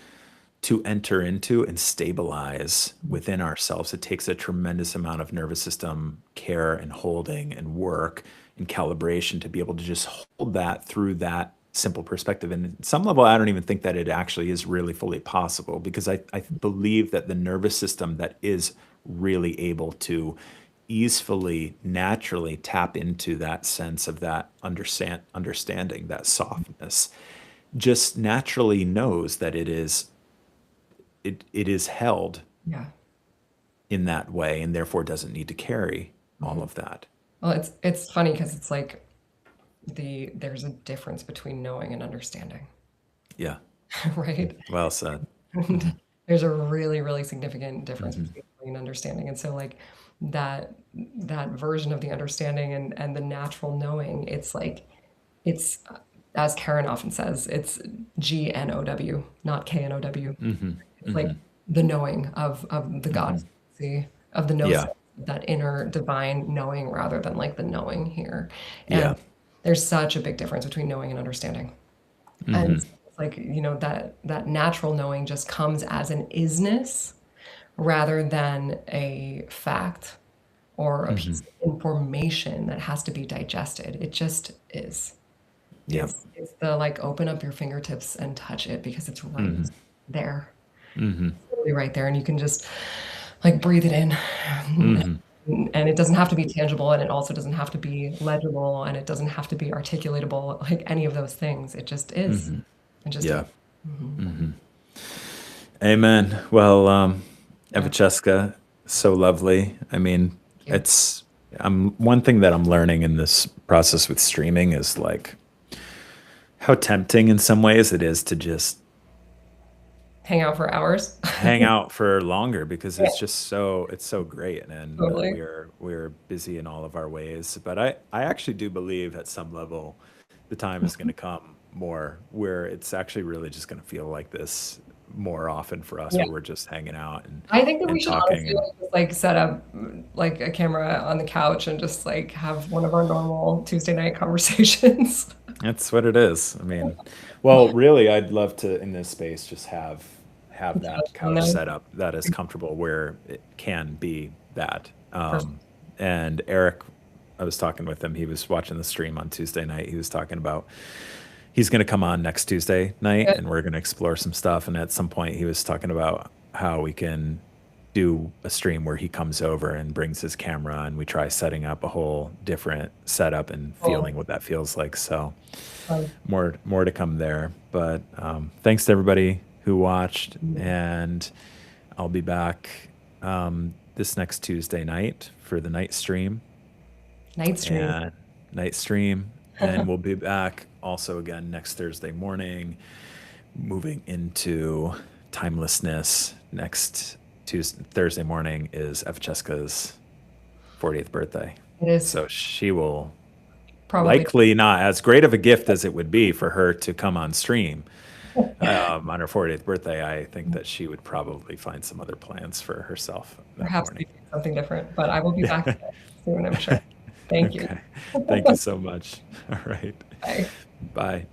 to enter into and stabilize within ourselves. It takes a tremendous amount of nervous system care and holding and work and calibration to be able to just hold that through that simple perspective. And at some level, I don't even think that it actually is really fully possible, because I believe that the nervous system that is really able to easily, naturally tap into that sense of that understanding, that softness, just naturally knows that it is held Yeah. in that way and therefore doesn't need to carry all Mhm. of that. Well, it's funny because it's like there's a difference between knowing and understanding, Yeah. right? Well said. And Hmm. there's a really, really significant difference Hmm. between knowing and understanding. And so like that that version of the understanding and the natural knowing, it's like it's as Karen often says, it's GNOW, not KNOW. Hmm. It's like Hmm. the knowing of the God, Hmm. see, of the gnosis, Yeah. that inner divine knowing rather than like the knowing here. And Yeah. there's such a big difference between knowing and understanding. And Hmm. so it's like, that natural knowing just comes as an isness rather than a fact or a Hmm. piece of information that has to be digested. It just is. Yeah. It's the like open up your fingertips and touch it because it's right Hmm. there. Hmm. Literally right there. And you can just like breathe it in. Hmm. And it doesn't have to be tangible and it also doesn't have to be legible and it doesn't have to be articulatable, like any of those things. It just is. Hmm. It just is. Yeah. Mhm. Hmm. Amen. Well, Yeah. Evacheska, so lovely. I mean, Thank you. it's one thing that I'm learning in this process with streaming is like how tempting in some ways it is to just Hang out for hours. hang out for longer, because Yeah, it's so great, and totally. we're busy in all of our ways. But I actually do believe at some level the time is going to come more where it's actually really just going to feel like this more often for us, Yeah. where we're just hanging out and I think that we should talking. honestly And like just like set up like a camera on the couch and just like have one of our normal Tuesday night conversations. that's what it is. I mean, well, really, I'd love to in this space just have that On couch there. set up that is comfortable where it can be that. Perfect. And Eric, I was talking with him. He was watching the stream on Tuesday night. He was talking about he's going to come on next Tuesday night, Good. and we're going to explore some stuff. And at some point, he was talking about how we can do a stream where he comes over and brings his camera and we try setting up a whole different setup and Cool. feeling what that feels like. So Fun. more to come there. But thanks to everybody who watched, Mm. and I'll be back this next Tuesday night for the night stream Night stream. and night stream, and we'll be back also again next Thursday morning, moving into timelessness. Next Thursday morning is Evcheska's 40th birthday. It is So she will probably likely not as great of a gift as it would be for her to come on stream on her 40th birthday. I think that she would probably find some other plans for herself that perhaps morning. be something different, but I will be back soon, I'm sure. Thank you. Okay. Thank you so much. All right. Bye. Bye.